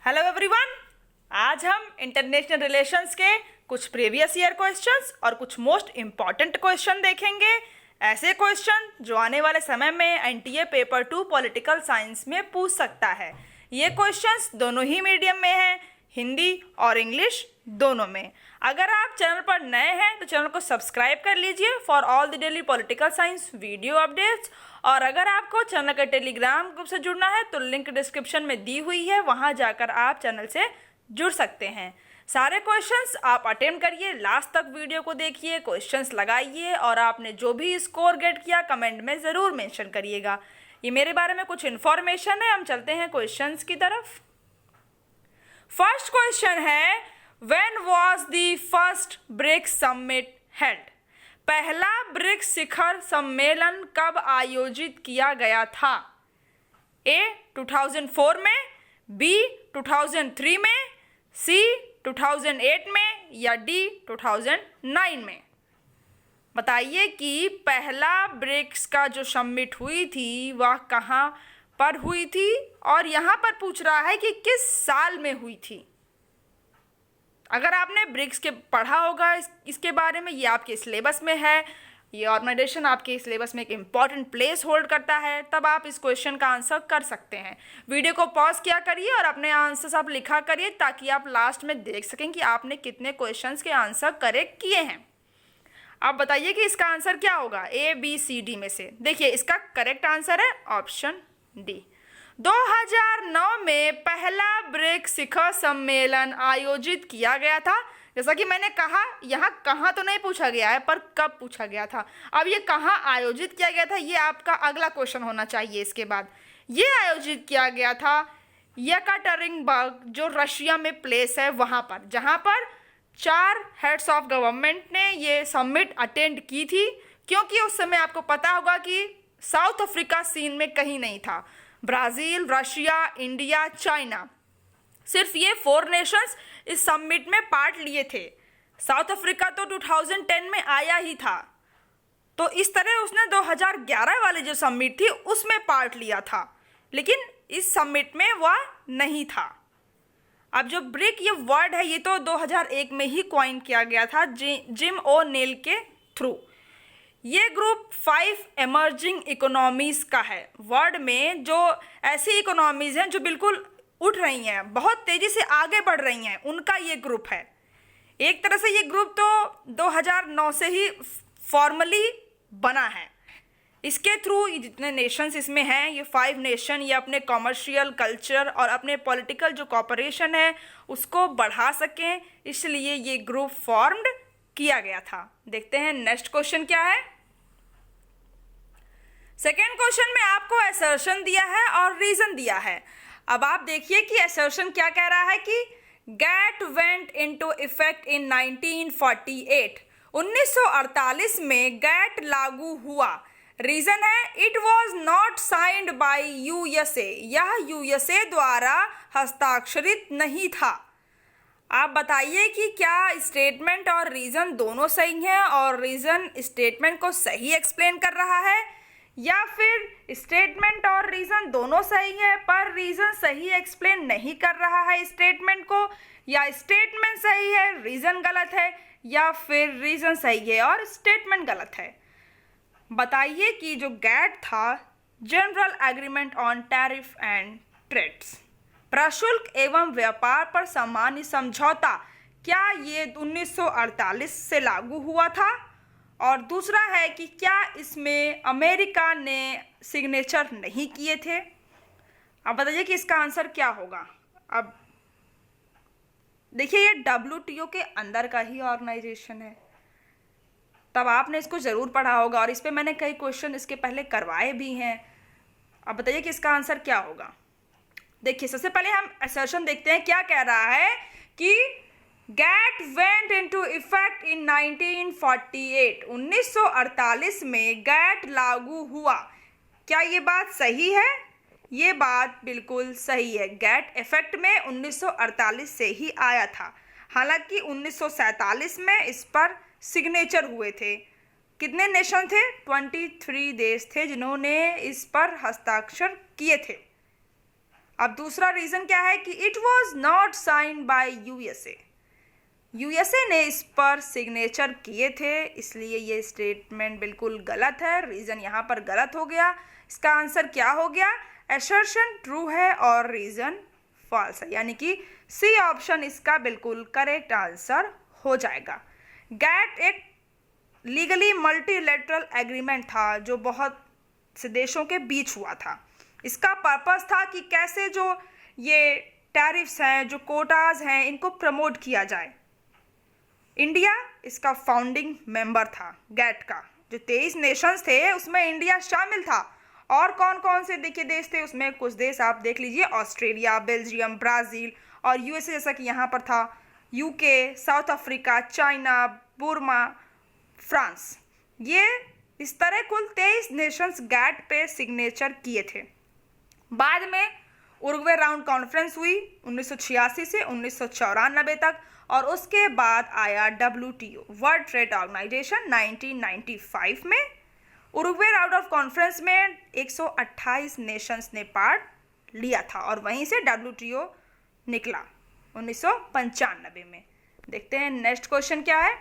Hello everyone. आज हम international relations के कुछ प्रीवियस ईयर क्वेश्चंस और कुछ मोस्ट इम्पॉर्टेंट क्वेश्चन देखेंगे। ऐसे क्वेश्चन जो आने वाले समय में एनटीए पेपर 2 पॉलिटिकल साइंस में पूछ सकता है। ये क्वेश्चंस दोनों ही मीडियम में हैं, हिंदी और इंग्लिश दोनों में। अगर आप चैनल पर नए हैं तो चैनल को सब्सक्राइब कर लीजिए for all the daily political science video updates. और अगर आपको चैनल के टेलीग्राम ग्रुप से जुड़ना है तो लिंक डिस्क्रिप्शन में दी हुई है, वहां जाकर आप चैनल से जुड़ सकते हैं। सारे क्वेश्चंस आप अटेम्प्ट करिए, लास्ट तक वीडियो को देखिए, क्वेश्चंस लगाइए और आपने जो भी स्कोर गेट किया कमेंट में ज़रूर मेंशन करिएगा। ये मेरे बारे में कुछ इन्फॉर्मेशन है। हम चलते हैं क्वेश्चंस की तरफ। फर्स्ट क्वेश्चन है, when was the first BRICS summit held? पहला ब्रिक्स शिखर सम्मेलन कब आयोजित किया गया था? ए 2004 में, बी 2003 में, सी 2008 में या डी 2009 में? बताइए कि पहला ब्रिक्स का जो समिट हुई थी वह कहाँ पर हुई थी, और यहाँ पर पूछ रहा है कि किस साल में हुई थी। अगर आपने ब्रिक्स के पढ़ा होगा इसके बारे में, ये आपके सिलेबस में है, ये ऑर्गेनाइजेशन आपके सिलेबस में एक इम्पॉर्टेंट प्लेस होल्ड करता है, तब आप इस क्वेश्चन का आंसर कर सकते हैं। वीडियो को पॉज किया करिए और अपने आंसर्स आप लिखा करिए ताकि आप लास्ट में देख सकें कि आपने कितने क्वेश्चंस के आंसर करेक्ट किए हैं। आप बताइए कि इसका आंसर क्या होगा ए, बी, सी, डी में से। देखिए, इसका करेक्ट आंसर है ऑप्शन डी। 2009 में पहला ब्रिक्स शिखर सम्मेलन आयोजित किया गया था। जैसा कि मैंने कहा, यहाँ कहाँ तो नहीं पूछा गया है पर कब पूछा गया था। अब ये कहाँ आयोजित किया गया था ये आपका अगला क्वेश्चन होना चाहिए। इसके बाद ये आयोजित किया गया था येकाटेरिनबर्ग, जो रशिया में प्लेस है, वहाँ पर, जहाँ पर 4 हेड्स ऑफ गवर्नमेंट ने ये समिट अटेंड की थी। क्योंकि उस समय आपको पता होगा कि साउथ अफ्रीका सीन में कहीं नहीं था। ब्राज़ील, रशिया, इंडिया, चाइना, सिर्फ ये 4 नेशंस इस समिट में पार्ट लिए थे। साउथ अफ्रीका तो 2010 में आया ही था, तो इस तरह उसने 2011 वाली जो समिट थी उसमें पार्ट लिया था, लेकिन इस समिट में वह नहीं था। अब जो ब्रिक ये वर्ड है ये तो 2001 में ही कॉइन किया गया था जिम ओ नेल के थ्रू। ये ग्रुप 5 एमर्जिंग इकोनॉमीज़ का है। वर्ल्ड में जो ऐसी इकोनॉमीज़ हैं जो बिल्कुल उठ रही हैं, बहुत तेज़ी से आगे बढ़ रही हैं, उनका ये ग्रुप है। एक तरह से ये ग्रुप तो 2009 से ही फॉर्मली बना है। इसके थ्रू जितने नेशंस इसमें हैं, ये 5 नेशन, ये अपने कॉमर्शियल, कल्चर और अपने पॉलिटिकल जो कॉपरेशन है उसको बढ़ा सकें, इसलिए ये ग्रुप फॉर्म्ड किया गया था। देखते हैं नेक्स्ट क्वेश्चन क्या है। सेकेंड क्वेश्चन में आपको असर्शन दिया है और रीजन दिया है। अब आप देखिए कि असर्शन क्या कह रहा है कि GATT went into effect in 1948। 1948 में गैट लागू हुआ। रीजन है it was not signed by USA. यह यूएसए द्वारा हस्ताक्षरित नहीं था। आप बताइए कि क्या स्टेटमेंट और रीज़न दोनों सही हैं और रीज़न स्टेटमेंट को सही एक्सप्लेन कर रहा है, या फिर स्टेटमेंट और रीज़न दोनों सही है पर रीज़न सही एक्सप्लेन नहीं कर रहा है स्टेटमेंट को, या स्टेटमेंट सही है रीज़न गलत है, या फिर रीज़न सही है और स्टेटमेंट गलत है। बताइए कि जो गैट था, general agreement on tariff and trades, प्रशुल्क एवं व्यापार पर सामान्य समझौता, क्या ये 1948 से लागू हुआ था? और दूसरा है कि क्या इसमें अमेरिका ने सिग्नेचर नहीं किए थे? अब बताइए कि इसका आंसर क्या होगा। अब देखिए, ये WTO के अंदर का ही ऑर्गेनाइजेशन है, तब आपने इसको ज़रूर पढ़ा होगा और इस पे मैंने कई क्वेश्चन इसके पहले करवाए भी हैं। अब बताइए कि इसका आंसर क्या होगा। देखिए, सबसे पहले हम असर्शन देखते हैं। क्या कह रहा है कि GATT went into effect in 1948। 1948 में गैट लागू हुआ। क्या ये बात सही है? ये बात बिल्कुल सही है। गैट इफेक्ट में 1948 से ही आया था। हालांकि 1947 में इस पर सिग्नेचर हुए थे। कितने नेशन थे? 23 देश थे जिन्होंने इस पर हस्ताक्षर किए थे। अब दूसरा रीजन क्या है कि it was not sign by USA, USA ने इस पर सिग्नेचर किए थे, इसलिए ये स्टेटमेंट बिल्कुल गलत है। रीजन यहाँ पर गलत हो गया। इसका आंसर क्या हो गया? असर्शन ट्रू है और रीजन फॉल्स है, यानी कि सी ऑप्शन इसका बिल्कुल करेक्ट आंसर हो जाएगा। गैट एक लीगली मल्टीलेटरल एग्रीमेंट था जो बहुत से देशों के बीच हुआ था। इसका पर्पस था कि कैसे जो ये टैरिफ्स हैं, जो कोटाज हैं, इनको प्रमोट किया जाए। इंडिया इसका फाउंडिंग मेंबर था गैट का। जो 23 नेशंस थे उसमें इंडिया शामिल था। और कौन कौन से देखिए देश थे उसमें, कुछ देश आप देख लीजिए, ऑस्ट्रेलिया, बेल्जियम, ब्राज़ील और यूएसए जैसा कि यहाँ पर था, UK, South Africa, China, Burma, France. ये इस तरह कुल 23 नेशंस गैट पे सिग्नेचर किए थे। बाद में उरुग्वे राउंड कॉन्फ्रेंस हुई 1986 से 1994 तक, और उसके बाद आया WTO वर्ल्ड ट्रेड ऑर्गेनाइजेशन 1995 में। उरुग्वे राउंड ऑफ कॉन्फ्रेंस में 128 नेशंस ने पार्ट लिया था और वहीं से WTO निकला 1995 में। देखते हैं नेक्स्ट क्वेश्चन क्या है।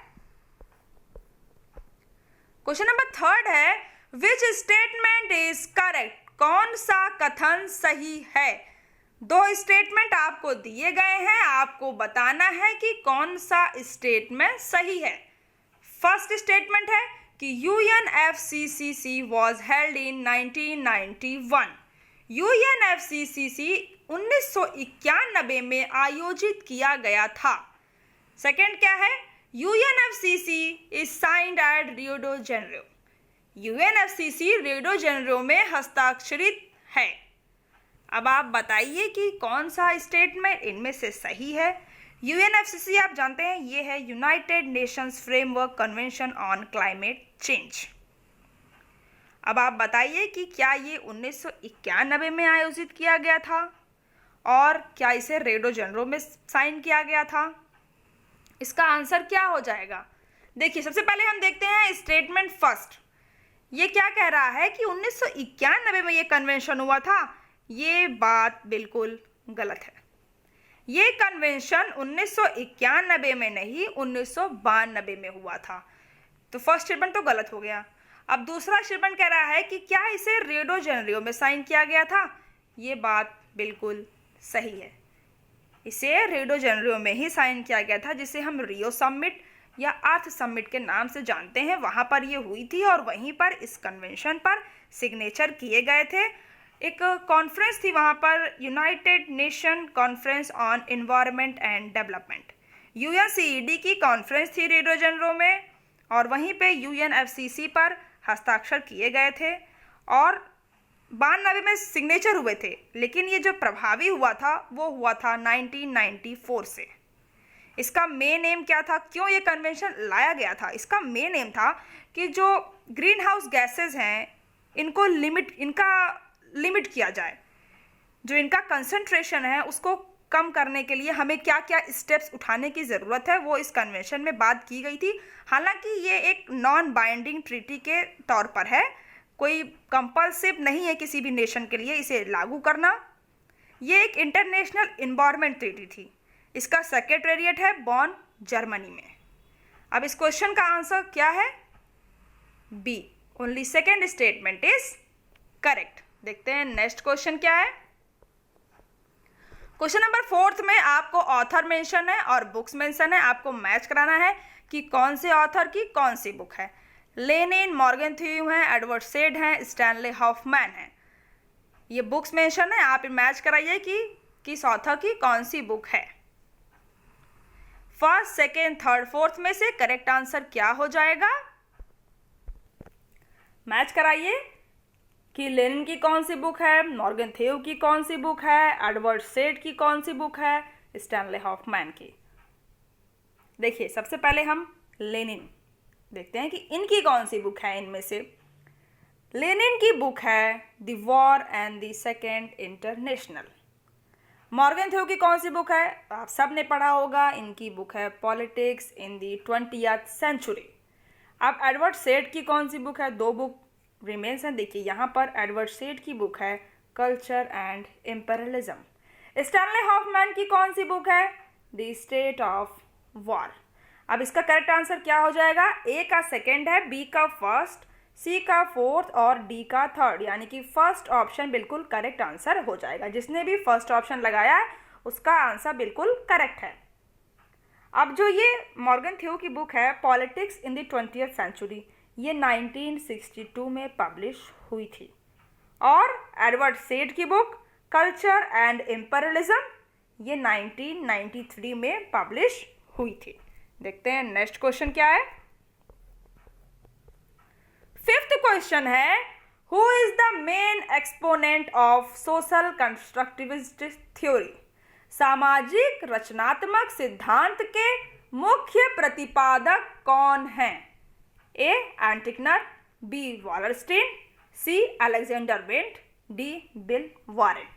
क्वेश्चन नंबर 3 है, विच स्टेटमेंट इज करेक्ट? कौन सा कथन सही है? दो स्टेटमेंट आपको दिए गए हैं, आपको बताना है कि कौन सा स्टेटमेंट सही है। फर्स्ट स्टेटमेंट है कि UNFCCC was held in 1991। UNFCCC 1991 में आयोजित किया गया था। सेकेंड क्या है? UNFCC is signed at Rio de Janeiro. UNFCC Rio de Janeiro में हस्ताक्षरित है। अब आप बताइए कि कौन सा स्टेटमेंट इनमें से सही है। UNFCC आप जानते हैं ये है United Nations framework convention on climate change. अब आप बताइए कि क्या ये 1991 में आयोजित किया गया था और क्या इसे रियो डी जेनेरो में साइन किया गया था? इसका आंसर क्या हो जाएगा? देखिए, सबसे पहले हम देखते हैं स्टेटमेंट फर्स्ट। ये क्या कह रहा है कि 1991 में ये कन्वेंशन हुआ था। ये बात बिल्कुल गलत है। ये कन्वेंशन 1991 में नहीं 1992 में हुआ था। तो फर्स्ट स्टेटमेंट तो गलत हो गया। अब दूसरा स्टेटमेंट कह रहा है कि क्या इसे रियो डी जेनेरो में साइन किया गया था। ये बात बिल्कुल सही है। इसे रियो डी जेनेरो में ही साइन किया गया था, जिसे हम रियो समिट या अर्थ समिट के नाम से जानते हैं। वहाँ पर ये हुई थी और वहीं पर इस कन्वेंशन पर सिग्नेचर किए गए थे। एक कॉन्फ्रेंस थी वहाँ पर, United nation conference on environment and development, UNCED की कॉन्फ्रेंस थी रियो डी जेनेरो में, और वहीं पे UNFCC पर हस्ताक्षर किए गए थे और 92 में सिग्नेचर हुए थे। लेकिन ये जो प्रभावी हुआ था वो हुआ था 1994 से। इसका मेन एम क्या था? क्यों ये कन्वेंशन लाया गया था? इसका मेन एम था कि जो ग्रीन हाउस गैसेज हैं इनको लिमिट किया जाए। जो इनका कंसंट्रेशन है उसको कम करने के लिए हमें क्या क्या स्टेप्स उठाने की ज़रूरत है वो इस कन्वेंशन में बात की गई थी। हालांकि ये एक नॉन बाइंडिंग ट्रीटी के तौर पर है, कोई कंपल्सिव नहीं है किसी भी नेशन के लिए इसे लागू करना। ये एक इंटरनेशनल एनवायरनमेंट ट्रीटी थी। इसका सेक्रेटेरिएट है बॉन, जर्मनी में। अब इस क्वेश्चन का आंसर क्या है? B, only second statement is correct. देखते हैं नेक्स्ट क्वेश्चन क्या है। क्वेश्चन नंबर 4 में आपको ऑथर मेंशन है और बुक्स मेंशन है। आपको मैच कराना है कि कौन से ऑथर की कौन सी बुक है। लेनिन, मॉर्गन थ्यूम है, एडवर्ड सेड है, स्टैनले हॉफमैन है। ये बुक्स मेंशन है, आप मैच कराइए कि किस ऑथर की कौन सी बुक है। फर्स्ट, सेकेंड, थर्ड, फोर्थ में से करेक्ट आंसर क्या हो जाएगा? मैच कराइए कि लेनिन की कौन सी बुक है, मॉर्गन थ्यूम की कौन सी बुक है, एडवर्ड सेड की कौन सी बुक है, स्टैनले हॉफमैन की। देखिए, सबसे पहले हम लेनिन देखते हैं कि इनकी कौन सी बुक है। इनमें से लेनिन की बुक है the war and the second international. Morgenthau की कौन सी बुक है? आप सब ने पढ़ा होगा, इनकी बुक है politics in the 20th century. अब एडवर्ड सेड की कौन सी बुक है? दो बुक रिमेन्स हैं। देखिए यहाँ पर एडवर्ड सेड की बुक है culture and imperialism. Stanley Hoffmann की कौन सी बुक है? The state of war. अब इसका करेक्ट आंसर क्या हो जाएगा? ए का सेकेंड है, बी का फर्स्ट, सी का फोर्थ और डी का थर्ड, यानी कि फर्स्ट ऑप्शन बिल्कुल करेक्ट आंसर हो जाएगा। जिसने भी फर्स्ट ऑप्शन लगाया है उसका आंसर बिल्कुल करेक्ट है। अब जो ये मॉर्गन थ्यू की बुक है politics in the 20th century, ये 1962 में पब्लिश हुई थी। और एडवर्ड सेड की बुक कल्चर एंड इम्पेरियलिज्म, ये 1993 में पब्लिश हुई थी। देखते हैं नेक्स्ट क्वेश्चन क्या है। फिफ्थ क्वेश्चन है, who is the main exponent of social constructivist theory? सामाजिक रचनात्मक सिद्धांत के मुख्य प्रतिपादक कौन हैं? A Ann Tickner, B Wallerstein, C Alexander Wendt, D Bill Warren.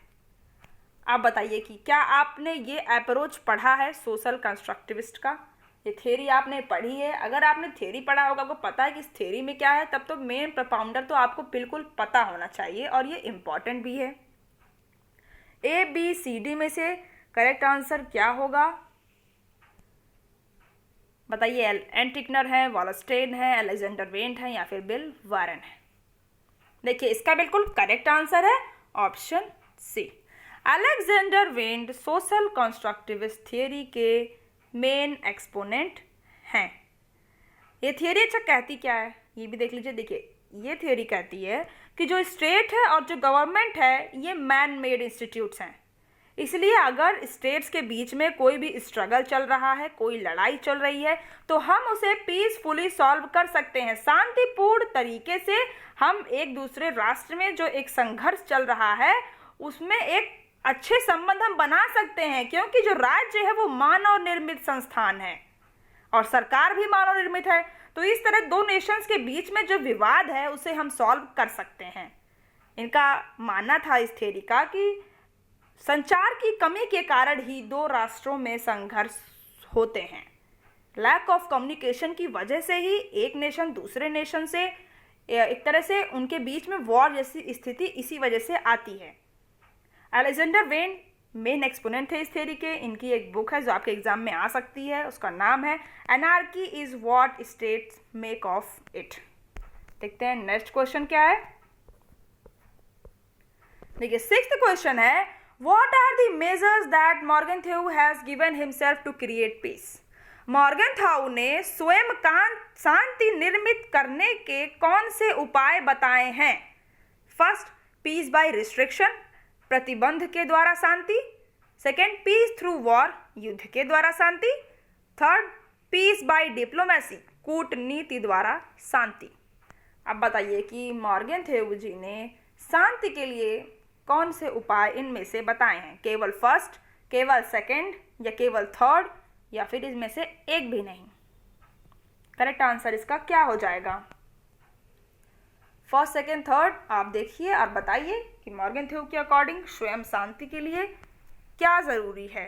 आप बताइए कि क्या आपने ये अप्रोच पढ़ा है सोशल कंस्ट्रक्टिविस्ट का? ये थ्योरी आपने पढ़ी है? अगर आपने थ्योरी पढ़ा होगा, आपको पता है कि इस थ्योरी में क्या है, तब तो मेन प्रोपाउंडर तो आपको बिल्कुल पता होना चाहिए और ये इम्पॉर्टेंट भी है। ए बी सी डी में से करेक्ट आंसर क्या होगा? बताइए। एंटिक्नर है, वॉलरस्टीन है, अलेक्जेंडर वेंट है या फिर बिल वॉरेन है? देखिए इसका बिल्कुल करेक्ट आंसर है option C, Alexander Wendt social constructivist theory के मेन एक्सपोनेंट हैं। ये थ्योरी अच्छा कहती क्या है ये भी देख लीजिए। देखिए ये थ्योरी कहती है कि जो स्टेट है और जो गवर्नमेंट है ये मैन मेड इंस्टीट्यूट्स हैं, इसलिए अगर स्टेट्स के बीच में कोई भी स्ट्रगल चल रहा है, कोई लड़ाई चल रही है, तो हम उसे पीसफुली सॉल्व कर सकते हैं। शांतिपूर्ण तरीके से हम एक दूसरे राष्ट्र में जो एक संघर्ष चल रहा है उसमें एक अच्छे संबंध हम बना सकते हैं, क्योंकि जो राज्य है वो मानव निर्मित संस्थान है और सरकार भी मानव निर्मित है। तो इस तरह दो नेशंस के बीच में जो विवाद है उसे हम सॉल्व कर सकते हैं। इनका मानना था इस थ्योरी का कि संचार की कमी के कारण ही दो राष्ट्रों में संघर्ष होते हैं। लैक ऑफ कम्युनिकेशन की वजह से ही एक नेशन दूसरे नेशन से एक तरह से उनके बीच में वॉर जैसी स्थिति इसी वजह से आती है। अलेक्जेंडर वेन मेन एक्सपोनेंट थे इस थ्योरी के। इनकी एक बुक है जो आपके एग्जाम में आ सकती है, उसका नाम है anarchy is what states make of it. देखते हैं नेक्स्ट क्वेश्चन क्या है। देखिए सिक्स्थ क्वेश्चन है, what are the measures that Morgenthau has given himself to create peace? Morgenthau ने स्वयं शांति निर्मित करने के कौन से उपाय बताए हैं? फर्स्ट, पीस बाय रिस्ट्रिक्शन, प्रतिबंध के द्वारा शांति। सेकेंड, पीस थ्रू वॉर, युद्ध के द्वारा शांति। थर्ड, पीस बाय डिप्लोमेसी, कूटनीति द्वारा शांति। अब बताइए कि मॉर्गनथ्यू जी ने शांति के लिए कौन से उपाय इनमें से बताए हैं? केवल फर्स्ट, केवल सेकेंड या केवल थर्ड या फिर इसमें से एक भी नहीं? करेक्ट आंसर इसका क्या हो जाएगा? फर्स्ट, सेकेंड, थर्ड आप देखिए और बताइए कि मॉर्गनथ्यू के अकॉर्डिंग स्वयं शांति के लिए क्या जरूरी है।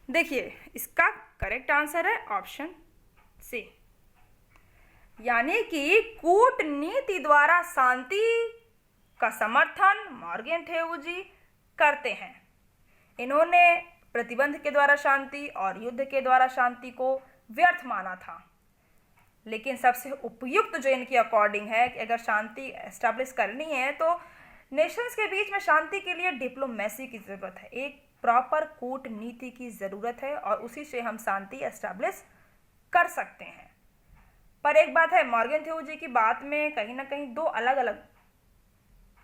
देखिए इसका करेक्ट आंसर है ऑप्शन सी, यानी कि कूटनीति द्वारा शांति का समर्थन मॉर्गनथ्यू जी करते हैं। इन्होंने प्रतिबंध के द्वारा शांति और युद्ध के द्वारा शांति को व्यर्थ माना था, लेकिन सबसे उपयुक्त जो इनकी अकॉर्डिंग है कि अगर शांति एस्टैब्लिश करनी है तो नेशंस के बीच में शांति के लिए डिप्लोमेसी की ज़रूरत है, एक प्रॉपर कूटनीति की ज़रूरत है और उसी से हम शांति एस्टैब्लिश कर सकते हैं। पर एक बात है, मॉर्गनथ्यू जी की बात में कहीं ना कहीं दो अलग अलग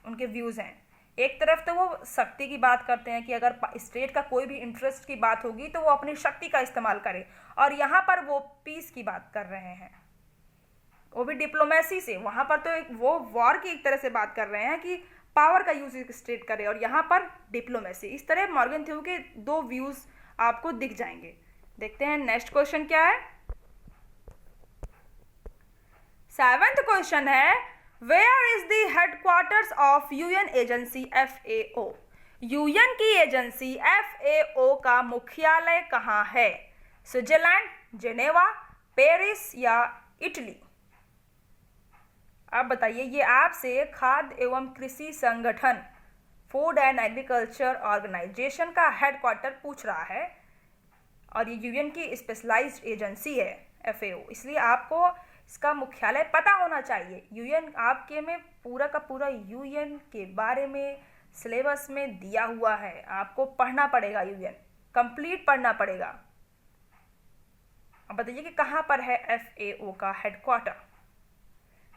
उनके व्यूज़ हैं। एक तरफ तो वो शक्ति की बात करते हैं कि अगर स्टेट का कोई भी इंटरेस्ट की बात होगी तो वो अपनी शक्ति का इस्तेमाल करे, और यहाँ पर वो पीस की बात कर रहे हैं, वो भी डिप्लोमेसी से। वहाँ पर तो वो वॉर की एक तरह से बात कर रहे हैं कि पावर का यूज स्टेट करे, और यहाँ पर डिप्लोमेसी। इस तरह मॉर्गनथ्यू के दो व्यूज आपको दिख जाएंगे। देखते हैं नेक्स्ट क्वेश्चन क्या है। सेवेंथ क्वेश्चन है, where is the headquarters of UN agency FAO? UN की एजेंसी FAO का मुख्यालय कहाँ है? स्विट्जरलैंड, जेनेवा, पेरिस या इटली? आप बताइए, ये आपसे खाद्य एवं कृषि संगठन फूड एंड एग्रीकल्चर ऑर्गेनाइजेशन का हेडक्वार्टर पूछ रहा है और ये यूएन की स्पेशलाइज्ड एजेंसी है FAO, इसलिए आपको इसका मुख्यालय पता होना चाहिए। यूएन आपके में पूरा का पूरा यूएन के बारे में सिलेबस में दिया हुआ है, आपको पढ़ना पड़ेगा, यूएन कंप्लीट पढ़ना पड़ेगा। अब बताइए कि कहाँ पर है FAO का हेडक्वार्टर।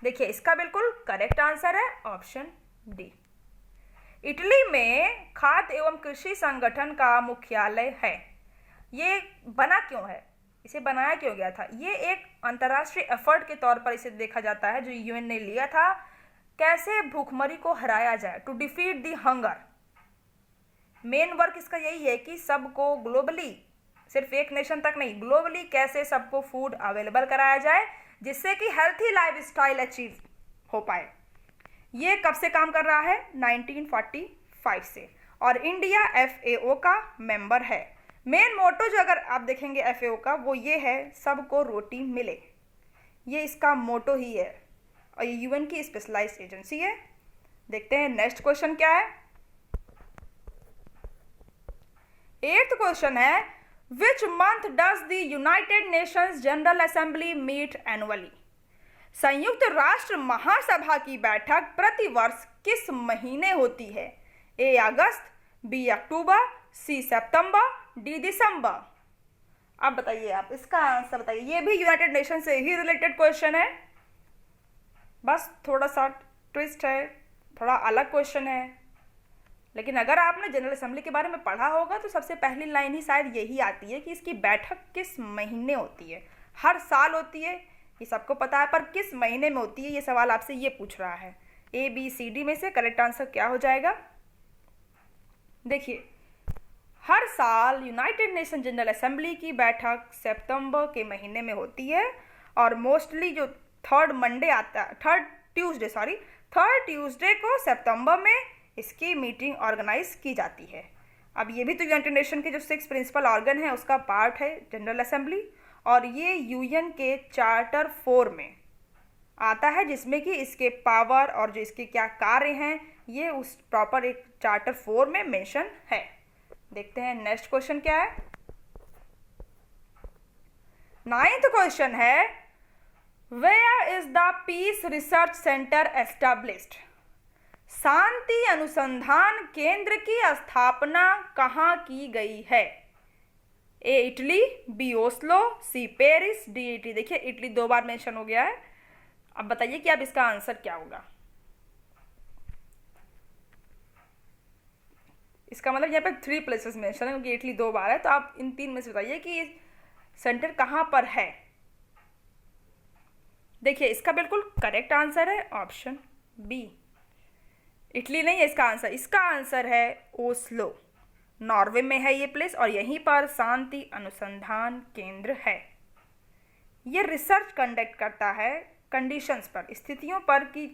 देखिए इसका बिल्कुल करेक्ट आंसर है ऑप्शन डी। इटली में खाद्य एवं कृषि संगठन का मुख्यालय है। ये बना क्यों है, इसे बनाया क्यों गया था? ये एक अंतर्राष्ट्रीय एफर्ट के तौर पर इसे देखा जाता है जो यूएन ने लिया था, कैसे भूखमरी को हराया जाए, to defeat the hunger. Main work इसका यही है कि सबको ग्लोबली, सिर्फ एक नेशन तक नहीं, ग्लोबली कैसे सबको फूड अवेलेबल कराया जाए जिससे कि हेल्थी लाइफस्टाइल अचीव हो पाए। ये कब से काम कर रहा है? 1945 से, और इंडिया FAO का मेंबर है। मेन मोटो जो अगर आप देखेंगे FAO का, वो ये है, सबको रोटी मिले। ये इसका मोटो ही है और ये यूएन की स्पेशलाइज्ड एजेंसी है। देखते हैं नेक्स्ट क्वेश्चन क्या है। 8th क्वेश्चन है, which month does the United Nations General Assembly meet annually? संयुक्त राष्ट्र महासभा की बैठक प्रतिवर्ष किस महीने होती है? A August, B October, C September, D दिसंबर। अब बताइए, आप इसका आंसर बताइए। ये भी यूनाइटेड नेशन से ही रिलेटेड क्वेश्चन है, बस थोड़ा सा ट्विस्ट है, थोड़ा अलग क्वेश्चन है। लेकिन अगर आपने जनरल असेंबली के बारे में पढ़ा होगा तो सबसे पहली लाइन ही शायद यही आती है कि इसकी बैठक किस महीने होती है। हर साल होती है, ये सबको पता है, पर किस महीने में होती है, ये सवाल आपसे ये पूछ रहा है। A, B, C, D में से करेक्ट आंसर क्या हो जाएगा? देखिए, हर साल यूनाइटेड नेशन जनरल असेंबली की बैठक सितंबर के महीने में होती है और मोस्टली जो थर्ड ट्यूसडे को सितंबर में इसकी मीटिंग ऑर्गेनाइज की जाती है। अब ये भी तो यूनाइटेड नेशन के जो 6 प्रिंसिपल ऑर्गन है उसका पार्ट है जनरल असेंबली, और ये यूएन के चार्टर 4 में आता है, जिसमें कि इसके पावर और जो इसके क्या कार्य हैं ये उस प्रॉपर एक चार्टर 4 में मेंशन है। देखते हैं नेक्स्ट क्वेश्चन क्या है। 9th क्वेश्चन है, where is the peace research centre established? शांति अनुसंधान केंद्र की स्थापना कहाँ की गई है? A Italy, B Oslo, C Paris, D Italy. देखिए इटली 2 बार मेंशन हो गया है। अब बताइए कि अब इसका आंसर क्या होगा। इसका मतलब यहाँ पे 3 प्लेसेस मेंशन है क्योंकि इटली 2 बार है, तो आप इन 3 में से बताइए कि सेंटर कहाँ पर है। देखिए इसका बिल्कुल करेक्ट आंसर है ऑप्शन B। इटली नहीं है इसका आंसर, इसका आंसर है ओस्लो, नॉर्वे में है ये प्लेस, और यहीं पर शांति अनुसंधान केंद्र है। ये रिसर्च कंडक्ट करता है कंडीशंस पर, स्थितियों पर, कि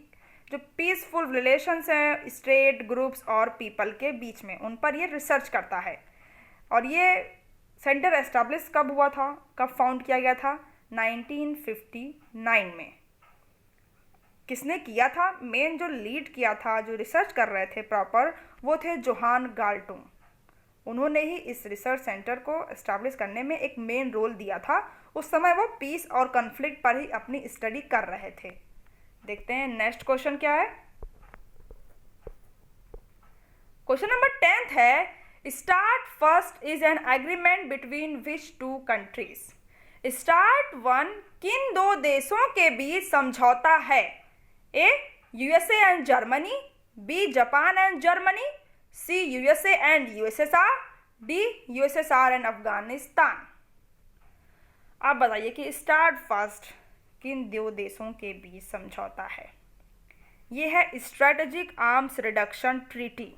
जो पीसफुल रिलेशंस हैं स्टेट, ग्रुप्स और पीपल के बीच में, उन पर ये रिसर्च करता है। और ये सेंटर एस्टैब्लिश कब हुआ था, कब फाउंड किया गया था? 1959 में। किसने किया था? मेन जो लीड किया था, जो रिसर्च कर रहे थे प्रॉपर, वो थे जोहान गाल्टुंग। उन्होंने ही इस रिसर्च सेंटर को एस्टैब्लिश करने में एक मेन रोल दिया था। उस समय वो पीस और कॉन्फ्लिक्ट पर ही अपनी स्टडी कर रहे थे। देखते हैं नेक्स्ट क्वेश्चन क्या है। क्वेश्चन नंबर 10th है, start first is an agreement between which 2 countries? Start 1 किन 2 देशों के बीच समझौता है? A USA and Germany, B Japan and Germany, C USA and USSR, D USSR and Afghanistan. आप बताइए कि स्टार्ट फर्स्ट किन 2 देशों के बीच समझौता है? ये है strategic arms reduction treaty.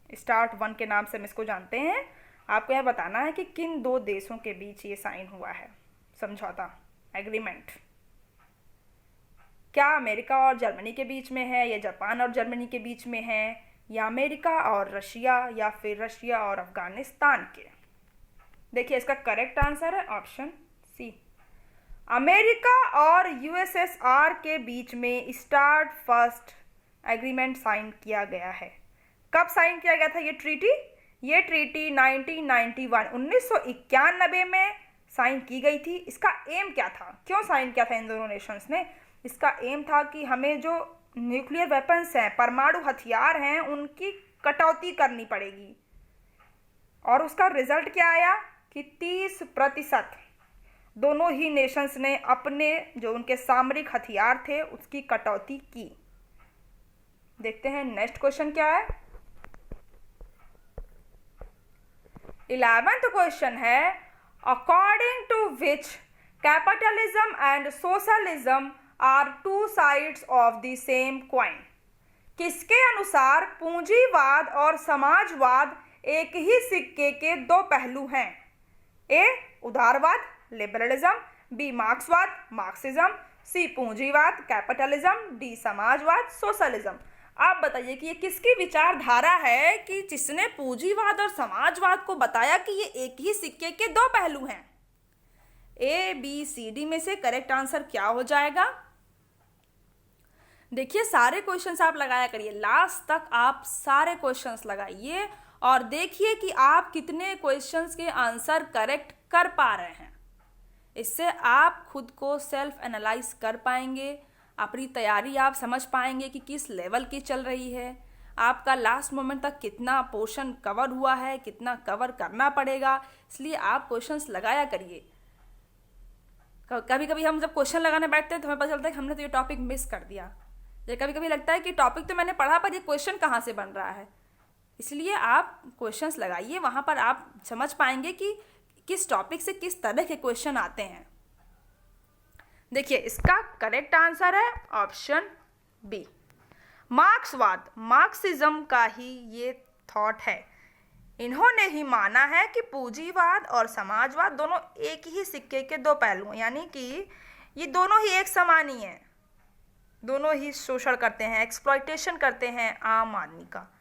Start 1 के नाम से हम इसको जानते हैं। आपको यह बताना है कि किन 2 देशों के बीच ये साइन हुआ है समझौता, एग्रीमेंट। क्या अमेरिका और जर्मनी के बीच में है, या जापान और जर्मनी के बीच में है, या अमेरिका और रशिया, या फिर रशिया और अफगानिस्तान के? देखिए इसका करेक्ट आंसर है ऑप्शन C। अमेरिका और यूएसएसआर के बीच में स्टार्ट फर्स्ट एग्रीमेंट साइन किया गया है। कब साइन किया गया था ये ट्रीटी? ये ट्रीटी 1991 में साइन की गई थी। इसका एम क्या था? क्यों साइन किया था इन दोनों नेशंस ने? इसका एम था कि हमें जो न्यूक्लियर वेपन्स हैं, परमाणु हथियार हैं, उनकी कटौती करनी पड़ेगी। और उसका रिजल्ट क्या आया कि 30% दोनों ही नेशंस ने अपने जो उनके सामरिक हथियार थे उसकी कटौती की। देखते हैं नेक्स्ट क्वेश्चन क्या है। 11th क्वेश्चन है, according to which capitalism and socialism are two sides of the same coin. किसके अनुसार पूंजीवाद और समाजवाद एक ही सिक्के के दो पहलू हैं? ए उदारवाद लिबरलिज्म, बी मार्क्सवाद मार्क्सिज्म, सी पूंजीवाद कैपिटलिज्म, डी समाजवाद सोशलिज्म। आप बताइए कि ये किसकी विचारधारा है कि जिसने पूंजीवाद और समाजवाद को बताया कि ये एक ही सिक्के के दो पहलू हैं? ए बी सी डी में से करेक्ट आंसर क्या हो जाएगा? देखिए सारे क्वेश्चंस आप लगाया करिए, लास्ट तक आप सारे क्वेश्चंस लगाइए और देखिए कि आप कितने क्वेश्चंस के आंसर करेक्ट कर पा रहे हैं। इससे आप खुद को सेल्फ एनालाइज कर पाएंगे, अपनी तैयारी आप समझ पाएंगे कि किस लेवल की चल रही है, आपका लास्ट मोमेंट तक कितना पोर्शन कवर हुआ है, कितना कवर करना पड़ेगा। इसलिए आप क्वेश्चंस लगाया करिए। कभी कभी हम जब क्वेश्चन लगाने बैठते हैं तो हमें पता चलता है कि हमने तो ये टॉपिक मिस कर दिया। या कभी कभी लगता है कि टॉपिक तो मैंने पढ़ा पर ये क्वेश्चन कहाँ से बन रहा है। इसलिए आप क्वेश्चंस लगाइए, वहाँ पर आप समझ पाएंगे कि किस टॉपिक से किस तरह के क्वेश्चन आते हैं। देखिए इसका करेक्ट आंसर है ऑप्शन बी, मार्क्सवाद। मार्क्सिज्म का ही ये थॉट है। इन्होंने ही माना है कि पूंजीवाद और समाजवाद दोनों एक ही सिक्के के दो पहलू हैं, यानी कि ये दोनों ही एक समान ही हैं, दोनों ही शोषण करते हैं, एक्सप्लॉयटेशन करते हैं आम आदमी का।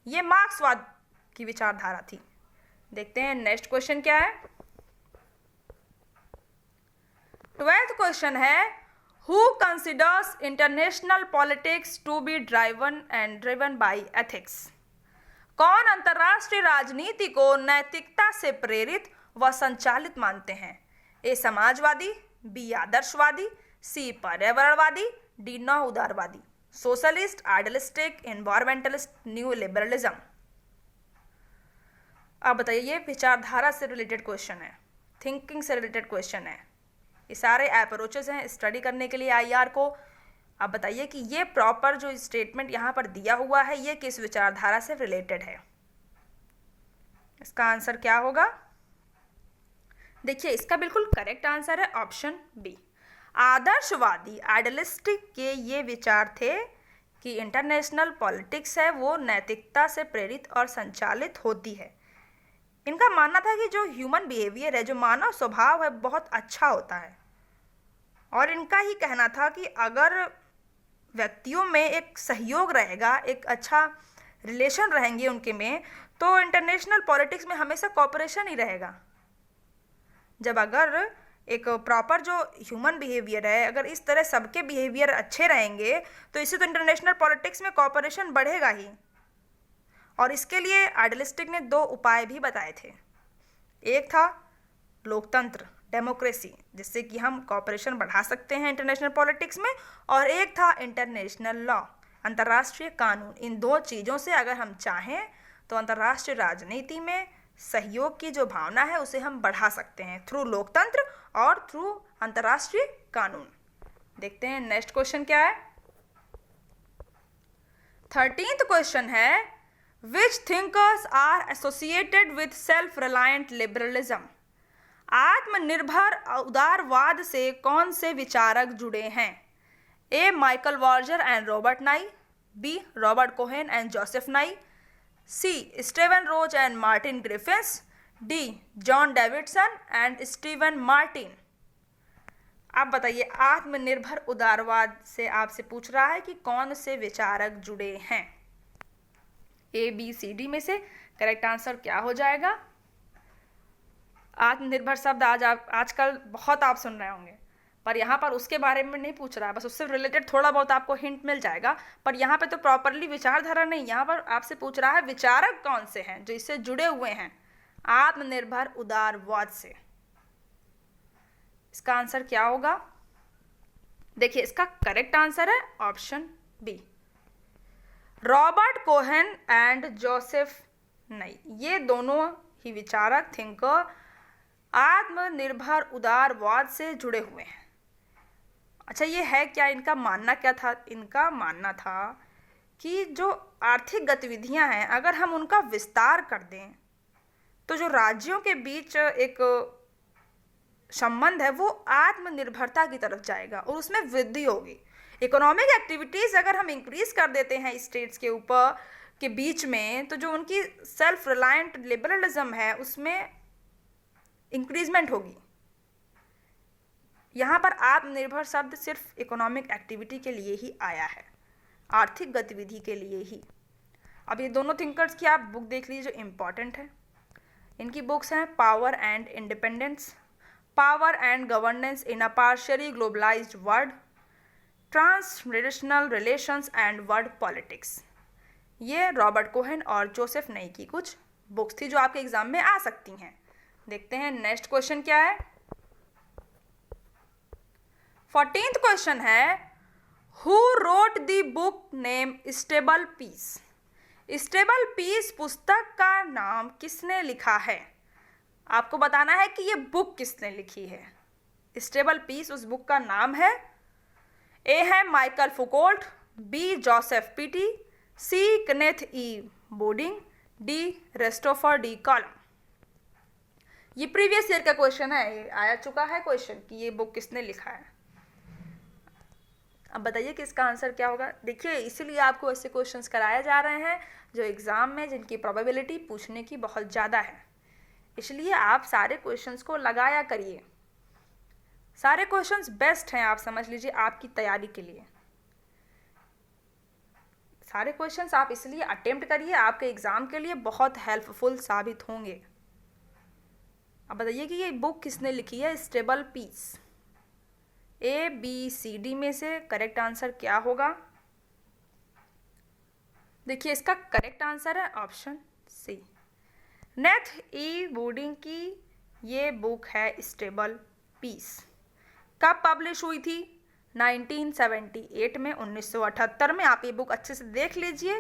ये मार्क्सवाद की विचारधारा थी। देखते हैं नेक्स्ट क्वेश्चन क्या है। 12th क्वेश्चन है, who considers international politics to be driven by ethics. कौन अंतर्राष्ट्रीय राजनीति को नैतिकता से प्रेरित व संचालित मानते हैं? ए समाजवादी, बी आदर्शवादी, सी पर्यावरणवादी, डी नौ उदारवादी, socialist, idealistic, environmentalist, new liberalism. आप बताइए, ये विचारधारा से रिलेटेड क्वेश्चन है, थिंकिंग से रिलेटेड क्वेश्चन है। ये सारे अप्रोचेस हैं स्टडी करने के लिए आईआर को। आप बताइए कि ये प्रॉपर जो स्टेटमेंट यहाँ पर दिया हुआ है ये किस विचारधारा से रिलेटेड है? इसका आंसर क्या होगा? देखिए इसका बिल्कुल करेक्ट आंसर है ऑप्शन बी, आदर्शवादी। आइडियलिस्टिक के ये विचार थे कि इंटरनेशनल पॉलिटिक्स है वो नैतिकता से प्रेरित और संचालित होती है। इनका मानना था कि जो ह्यूमन बिहेवियर है, जो मानव स्वभाव है, बहुत अच्छा होता है। और इनका ही कहना था कि अगर व्यक्तियों में एक सहयोग रहेगा, एक अच्छा रिलेशन रहेंगे उनके में, तो इंटरनेशनल पॉलिटिक्स में हमेशा कॉपरेशन ही रहेगा। जब अगर एक प्रॉपर जो ह्यूमन बिहेवियर है, अगर इस तरह सबके बिहेवियर अच्छे रहेंगे तो इससे तो इंटरनेशनल पॉलिटिक्स में कॉपरेशन बढ़ेगा ही। और इसके लिए आइडियलिस्टिक ने दो उपाय भी बताए थे। एक था लोकतंत्र, डेमोक्रेसी, जिससे कि हम कॉपरेशन बढ़ा सकते हैं इंटरनेशनल पॉलिटिक्स में, और एक था इंटरनेशनल लॉ, अंतर्राष्ट्रीय कानून। इन दो चीज़ों से अगर हम चाहें तो अंतर्राष्ट्रीय राजनीति में सहयोग की जो भावना है उसे हम बढ़ा सकते हैं थ्रू लोकतंत्र और थ्रू अंतर्राष्ट्रीय कानून। देखते हैं नेक्स्ट क्वेश्चन क्या है। 13th क्वेश्चन है, Which thinkers are associated with self-reliant liberalism? आत्मनिर्भर उदारवाद से कौन से विचारक जुड़े हैं? A Michael Walzer and Robert Nye, B Robert Keohane and Joseph Nye, C Steven Rose and Martin Griffiths, D John Davidson and Steven Martin. आप बताइए, आत्मनिर्भर उदारवाद से आपसे पूछ रहा है कि कौन से विचारक जुड़े हैं? ए बी सी डी में से करेक्ट आंसर क्या हो जाएगा? आत्मनिर्भर शब्द आजकल बहुत आप सुन रहे होंगे, पर यहाँ पर उसके बारे में नहीं पूछ रहा है, बस उससे रिलेटेड थोड़ा बहुत आपको हिंट मिल जाएगा, पर यहाँ पे तो प्रॉपरली विचारधारा नहीं, यहाँ पर आपसे पूछ रहा है विचारक कौन से हैं जो इससे जुड़े हुए हैं आत्मनिर्भर उदारवाद से। इसका आंसर क्या होगा? देखिए, इसका करेक्ट आंसर है option B, Robert Keohane and Joseph Nye. ये दोनों ही विचारक थिंकर आत्मनिर्भर उदारवाद से जुड़े हुए हैं। अच्छा, ये है क्या? इनका मानना क्या था? इनका मानना था कि जो आर्थिक गतिविधियां हैं अगर हम उनका विस्तार कर दें तो जो राज्यों के बीच एक संबंध है वो आत्मनिर्भरता की तरफ जाएगा और उसमें वृद्धि होगी। इकोनॉमिक एक्टिविटीज़ अगर हम इंक्रीज कर देते हैं स्टेट्स के ऊपर के बीच में, तो जो उनकी सेल्फ रिलायंट लिबरलिज्म है उसमें इंक्रीजमेंट होगी। यहाँ पर आत्मनिर्भर शब्द सिर्फ इकोनॉमिक एक्टिविटी के लिए ही आया है, आर्थिक गतिविधि के लिए ही। अब ये दोनों थिंकर्स की आप बुक देख लीजिए जो इम्पॉर्टेंट है। इनकी बुक्स हैं power and independence, power and governance in a partially globalised world, transnational relations and world politics. ये रॉबर्ट कोहेन और जोसेफ नई की कुछ बुक्स थी जो आपके एग्जाम में आ सकती हैं। देखते हैं नेक्स्ट क्वेश्चन क्या है। 14th क्वेश्चन है, who wrote the book name stable peace. Stable peace पुस्तक का नाम किसने लिखा है? आपको बताना है कि ये बुक किसने लिखी है। स्टेबल पीस उस बुक का नाम है। ए है Michael Foucault, B Joseph Petty, C Kenneth E Boulding, D Christopher D Callum. ये प्रीवियस ईयर का क्वेश्चन है, ये आया चुका है क्वेश्चन कि ये बुक किसने लिखा है। अब बताइए कि इसका आंसर क्या होगा। देखिए, इसीलिए आपको ऐसे क्वेश्चंस कराए जा रहे हैं जो एग्ज़ाम में जिनकी प्रोबेबिलिटी पूछने की बहुत ज़्यादा है, इसलिए आप सारे क्वेश्चंस को लगाया करिए। सारे क्वेश्चंस बेस्ट हैं, आप समझ लीजिए आपकी तैयारी के लिए। सारे क्वेश्चंस आप इसलिए अटेम्प्ट करिए, आपके एग्ज़ाम के लिए बहुत हेल्पफुल साबित होंगे। अब बताइए कि ये बुक किसने लिखी है stable peace. A B C D में से करेक्ट आंसर क्या होगा? देखिए, इसका करेक्ट आंसर है option C, Kenneth E Boulding की ये बुक है स्टेबल पीस। कब पब्लिश हुई थी? 1978 में, 1978 में। आप ये बुक अच्छे से देख लीजिए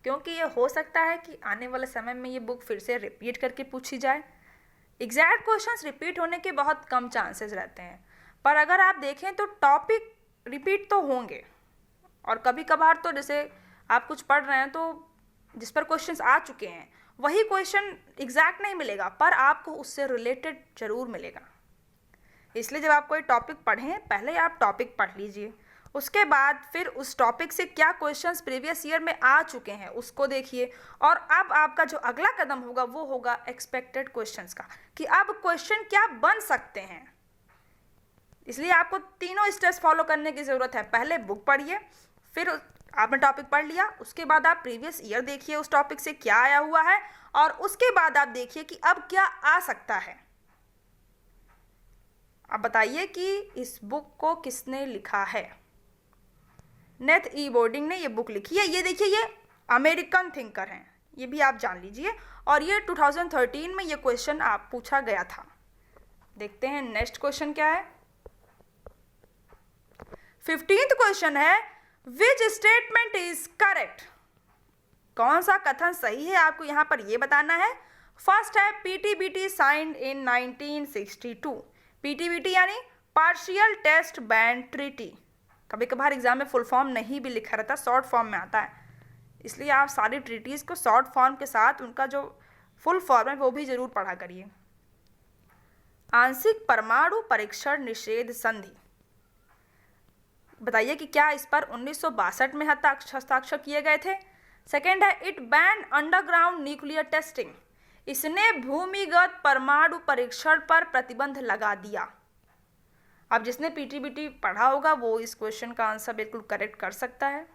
क्योंकि ये हो सकता है कि आने वाले समय में ये बुक फिर से रिपीट करके पूछी जाए। एग्जैक्ट क्वेश्चंस रिपीट होने के बहुत कम चांसेस रहते हैं, पर अगर आप देखें तो टॉपिक रिपीट तो होंगे, और कभी कभार तो जैसे आप कुछ पढ़ रहे हैं तो जिस पर क्वेश्चंस आ चुके हैं वही क्वेश्चन एग्जैक्ट नहीं मिलेगा, पर आपको उससे रिलेटेड जरूर मिलेगा। इसलिए जब आप कोई टॉपिक पढ़ें, पहले आप टॉपिक पढ़ लीजिए, उसके बाद फिर उस टॉपिक से क्या क्वेश्चंस प्रीवियस ईयर में आ चुके हैं उसको देखिए, और अब आपका जो अगला कदम होगा वो होगा एक्सपेक्टेड क्वेश्चंस का, कि अब क्वेश्चन क्या बन सकते हैं। इसलिए आपको तीनों स्टेप्स फॉलो करने की ज़रूरत है। पहले बुक पढ़िए, फिर आपने टॉपिक पढ़ लिया, उसके बाद आप प्रीवियस ईयर देखिए उस टॉपिक से क्या आया हुआ है, और उसके बाद आप देखिए कि अब क्या आ सकता है। अब बताइए कि इस बुक को किसने लिखा है। नेथ ई बोर्डिंग ने ये बुक लिखी है। ये देखिए, ये अमेरिकन थिंकर हैं, ये भी आप जान लीजिए, और ये 2013 में ये क्वेश्चन आप पूछा गया था। देखते हैं नेक्स्ट क्वेश्चन क्या है। 15th क्वेश्चन है, विच स्टेटमेंट इज करेक्ट। कौन सा कथन सही है आपको यहाँ पर ये बताना है। फर्स्ट है पीटीबीटी साइंड इन 1962। पीटीबीटी यानी पार्शियल टेस्ट बैंड ट्रीटी। कभी कभार एग्जाम में फुल फॉर्म नहीं भी लिखा रहता, शॉर्ट फॉर्म में आता है, इसलिए आप सारी ट्रीटीज़ को शॉर्ट फॉर्म के साथ उनका जो फुल फॉर्म है वो भी जरूर पढ़ा करिए। आंशिक परमाणु परीक्षण निषेध संधि, बताइए कि क्या इस पर 1962 में हस्ताक्षर किए गए थे। सेकेंड है it band underground nuclear testing. इसने भूमिगत परमाणु परीक्षण पर प्रतिबंध लगा दिया। अब जिसने पीटीबीटी पढ़ा होगा वो इस क्वेश्चन का आंसर बिल्कुल करेक्ट कर सकता है।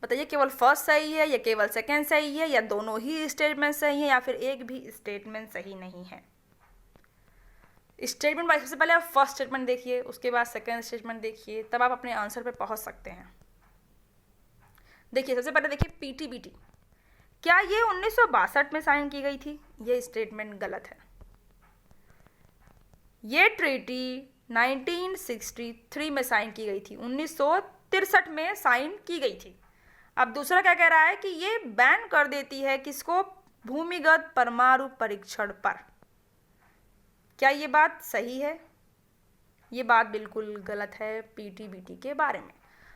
बताइए केवल फर्स्ट सही है या केवल सेकेंड सही है, या दोनों ही स्टेटमेंट सही है, या फिर एक भी स्टेटमेंट सही नहीं है। स्टेटमेंट बाय सबसे पहले आप फर्स्ट स्टेटमेंट देखिए, उसके बाद सेकंड स्टेटमेंट देखिए, तब आप अपने आंसर पे पहुंच सकते हैं। देखिए सबसे पहले देखिए पीटीबीटी, क्या ये 1962 में साइन की गई थी? ये स्टेटमेंट गलत है। ये ट्रीटी 1963 में साइन की गई थी, 1963 में साइन की गई थी। अब दूसरा क्या कह रहा है कि ये बैन कर देती है किसको? भूमिगत परमाणु परीक्षण पर। क्या ये बात सही है? ये बात बिल्कुल गलत है पीटीबीटी के बारे में।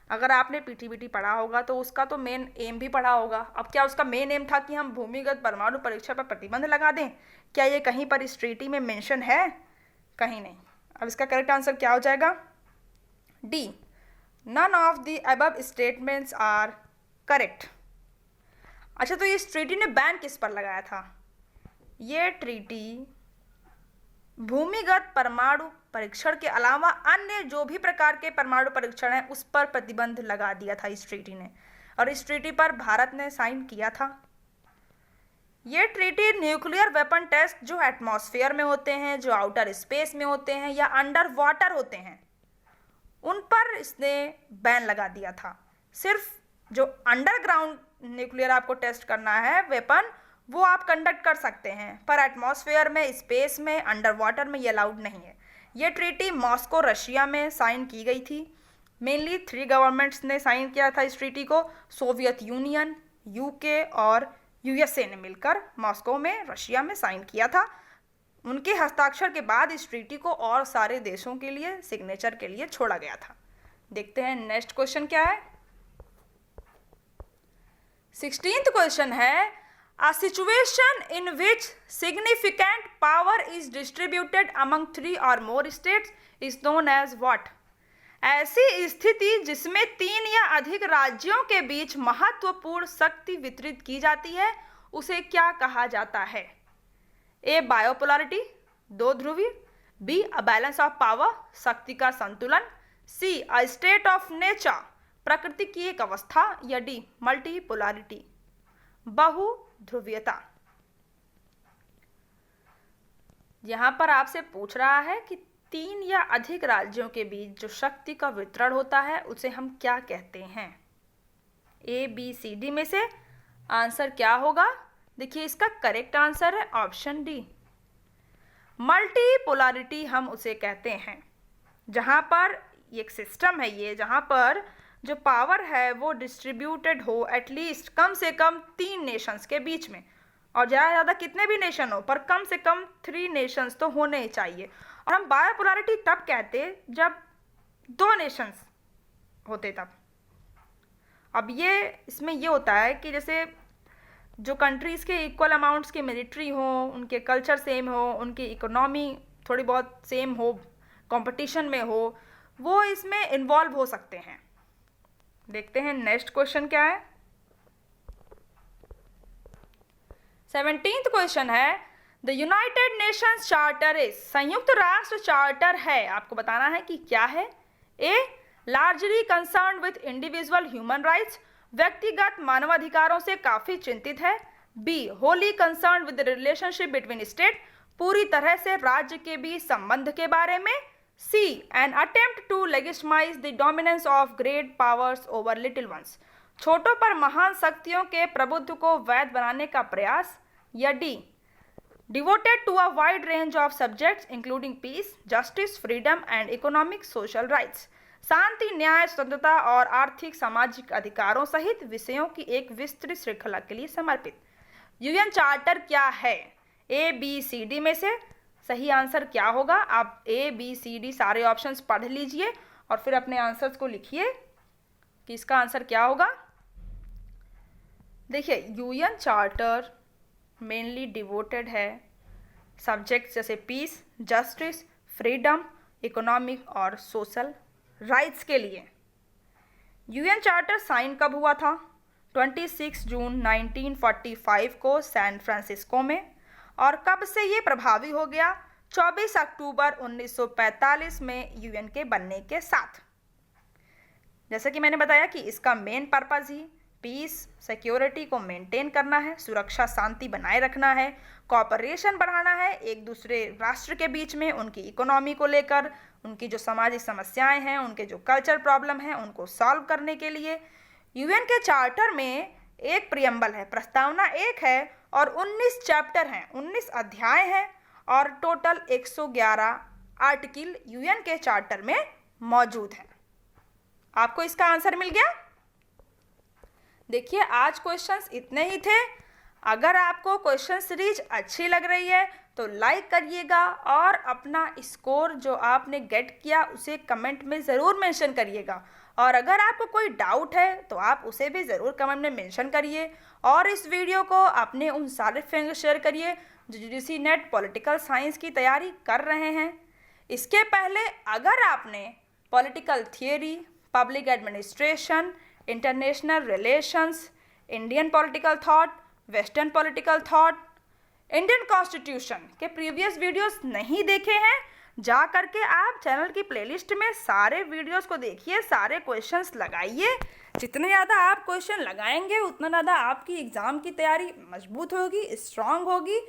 अगर आपने पीटीबीटी पढ़ा होगा तो उसका तो मेन एम भी पढ़ा होगा। अब क्या उसका मेन एम था कि हम भूमिगत परमाणु परीक्षण पर प्रतिबंध लगा दें? क्या ये कहीं पर इस ट्रीटी में मेंशन है? कहीं नहीं। अब इसका करेक्ट आंसर क्या हो जाएगा? D, none of the above statements are correct. अच्छा, तो इस ट्रीटी ने बैन किस पर लगाया था? ये ट्रीटी भूमिगत परमाणु परीक्षण के अलावा अन्य जो भी प्रकार के परमाणु परीक्षण हैं उस पर प्रतिबंध लगा दिया था इस ट्रीटी ने, और इस ट्रीटी पर भारत ने साइन किया था। ये ट्रीटी न्यूक्लियर वेपन टेस्ट जो एटमॉस्फेयर में होते हैं, जो आउटर स्पेस में होते हैं या अंडर वाटर होते हैं, उन पर इसने बैन लगा दिया था। सिर्फ जो अंडरग्राउंड न्यूक्लियर आपको टेस्ट करना है वेपन, वो आप कंडक्ट कर सकते हैं, पर एटमॉस्फेयर में, स्पेस में, अंडर वाटर में ये अलाउड नहीं है। ये ट्रीटी मॉस्को रशिया में साइन की गई थी। मेनली 3 गवर्नमेंट्स ने साइन किया था इस ट्रीटी को, सोवियत यूनियन, यूके और यूएसए ने मिलकर मॉस्को में रशिया में साइन किया था। उनके हस्ताक्षर के बाद इस ट्रीटी को और सारे देशों के लिए सिग्नेचर के लिए छोड़ा गया था। देखते हैं नेक्स्ट क्वेश्चन क्या है। 16th क्वेश्चन है, A situation in which significant power is distributed among 3 or more states is known as what? ऐसी स्थिति जिसमें 3 या अधिक राज्यों के बीच महत्वपूर्ण शक्ति वितरित की जाती है, उसे क्या कहा जाता है? ए, बायोपोलैरिटी, 2 ध्रुवीय, B, a balance of power, शक्ति का संतुलन, C, a state of nature, प्रकृति की एक अवस्था, या डी, मल्टीपोलैरिटी, बहु ध्रुवीयता। यहां पर आपसे पूछ रहा है कि 3 या अधिक राज्यों के बीच जो शक्ति का वितरण होता है उसे हम क्या कहते हैं? ए, बी, सी, डी में से आंसर क्या होगा? देखिए इसका करेक्ट आंसर है ऑप्शन डी, मल्टीपोलैरिटी हम उसे कहते हैं। जहां पर एक सिस्टम है ये, जहां पर जो पावर है वो डिस्ट्रीब्यूटेड हो एटलीस्ट कम से कम 3 नेशंस के बीच में, और ज़्यादा से ज़्यादा कितने भी नेशन हो पर कम से कम 3 नेशंस तो होने ही चाहिए। और हम बायोपोलैरिटी तब कहते जब 2 नेशंस होते तब। अब ये इसमें ये होता है कि जैसे जो कंट्रीज़ के इक्वल अमाउंट्स की मिलिट्री हो, उनके कल्चर सेम हो, उनकी इकोनॉमी थोड़ी बहुत सेम हो, कंपटीशन में हो, वो इसमें इन्वॉल्व हो सकते हैं। देखते हैं नेक्स्ट क्वेश्चन क्या है। 17th क्वेश्चन है, the United Nations charter is, संयुक्त राष्ट्र चार्टर है, आपको बताना है कि क्या है। A, largely concern with individual human rights, व्यक्तिगत मानवाधिकारों से काफी चिंतित है। B, wholly concern with the relationship between state, पूरी तरह से राज्य के बीच संबंध के बारे में। C, an attempt to legitimize the dominance of great powers over little ones, छोटों पर महान शक्तियों के प्रभुत्व को वैध बनाने का प्रयास। या D, devoted to a wide range of subjects including peace, justice, freedom and economic social rights, शांति, न्याय, स्वतंत्रता और आर्थिक सामाजिक अधिकारों सहित विषयों की एक विस्तृत श्रृंखला के लिए समर्पित। यूएन चार्टर क्या है? ए, बी, सी, डी में से सही आंसर क्या होगा? आप ए, बी, सी, डी सारे ऑप्शंस पढ़ लीजिए और फिर अपने आंसर्स को लिखिए कि इसका आंसर क्या होगा। देखिए यूएन चार्टर मेनली डिवोटेड है सब्जेक्ट्स जैसे पीस, जस्टिस, फ्रीडम, इकोनॉमिक और सोशल राइट्स के लिए। यूएन चार्टर साइन कब हुआ था? 26 जून 1945 को सैन फ्रांसिस्को में। और कब से ये प्रभावी हो गया? 24 अक्टूबर 1945 में यूएन के बनने के साथ। जैसे कि मैंने बताया कि इसका मेन पर्पस ही पीस सिक्योरिटी को मेंटेन करना है, सुरक्षा शांति बनाए रखना है, कॉपरेशन बढ़ाना है एक दूसरे राष्ट्र के बीच में, उनकी इकोनॉमी को लेकर, उनकी जो सामाजिक समस्याएं हैं, उनके जो कल्चर प्रॉब्लम हैं उनको सॉल्व करने के लिए। यूएन के चार्टर में एक प्रियम्बल है, प्रस्तावना एक है और 19 चैप्टर हैं, 19 अध्याय हैं और टोटल 111 आर्टिकल यूएन के चार्टर में मौजूद हैं। आपको इसका आंसर मिल गया। देखिए आज क्वेश्चंस इतने ही थे। अगर आपको क्वेश्चन सीरीज अच्छी लग रही है तो लाइक करिएगा और अपना स्कोर जो आपने गेट किया उसे कमेंट में ज़रूर मेंशन करिएगा। और अगर आपको कोई डाउट है तो आप उसे भी ज़रूर कमेंट में मेंशन करिए और इस वीडियो को अपने उन सारे फ्रेंड्स को शेयर करिए जो यूजीसी नेट पॉलिटिकल साइंस की तैयारी कर रहे हैं। इसके पहले अगर आपने political theory, public administration, international relations, Indian political thought, western political thought, Indian constitution के प्रीवियस वीडियोस नहीं देखे हैं, जा करके आप चैनल की प्लेलिस्ट में सारे वीडियोस को देखिए, सारे क्वेश्चंस लगाइए। जितने ज़्यादा आप क्वेश्चन लगाएंगे उतना ज़्यादा आपकी एग्ज़ाम की तैयारी मजबूत होगी, स्ट्रांग होगी।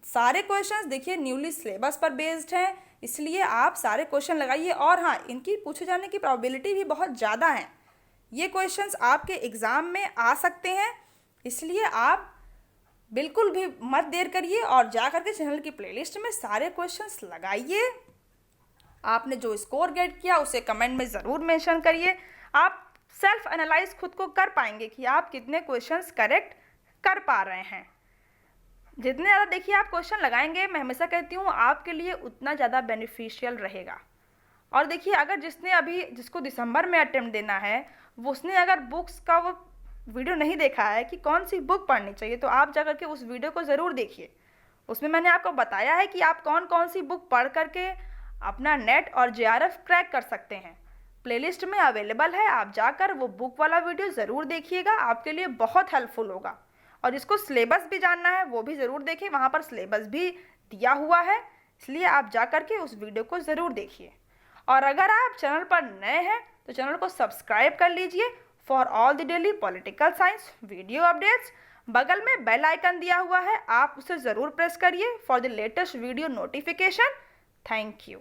सारे क्वेश्चंस देखिए न्यूली सिलेबस पर बेस्ड हैं, इसलिए आप सारे क्वेश्चन लगाइए। और हाँ, इनकी पूछे जाने की प्रोबेबिलिटी भी बहुत ज़्यादा है। ये क्वेश्चंस आपके एग्ज़ाम में आ सकते हैं, इसलिए आप बिल्कुल भी मत देर करिए और जा करके चैनल की प्लेलिस्ट में सारे क्वेश्चंस लगाइए। आपने जो स्कोर गेट किया उसे कमेंट में ज़रूर मेंशन करिए। आप सेल्फ एनालाइज खुद को कर पाएंगे कि आप कितने क्वेश्चंस करेक्ट कर पा रहे हैं। जितने ज़्यादा देखिए आप क्वेश्चन लगाएंगे, मैं हमेशा कहती हूँ आपके लिए उतना ज़्यादा बेनिफिशियल रहेगा। और देखिए अगर जिसको दिसंबर में अटेम्प्ट देना है वो उसने अगर बुक्स का वो वीडियो नहीं देखा है कि कौन सी बुक पढ़नी चाहिए तो आप जाकर के उस वीडियो को ज़रूर देखिए। उसमें मैंने आपको बताया है कि आप कौन कौन सी बुक पढ़ करके अपना नेट और जेआरएफ क्रैक कर सकते हैं। प्लेलिस्ट में अवेलेबल है, आप जाकर वो बुक वाला वीडियो ज़रूर देखिएगा, आपके लिए बहुत हेल्पफुल होगा। और जिसको सिलेबस भी जानना है वो भी ज़रूर देखें, वहाँ पर सिलेबस भी दिया हुआ है, इसलिए आप जा करके उस वीडियो को ज़रूर देखिए। और अगर आप चैनल पर नए हैं तो चैनल को सब्सक्राइब कर लीजिए for all the daily political science video updates. बगल में बेल आइकन दिया हुआ है, आप उसे ज़रूर प्रेस करिए for the latest video notification. Thank you.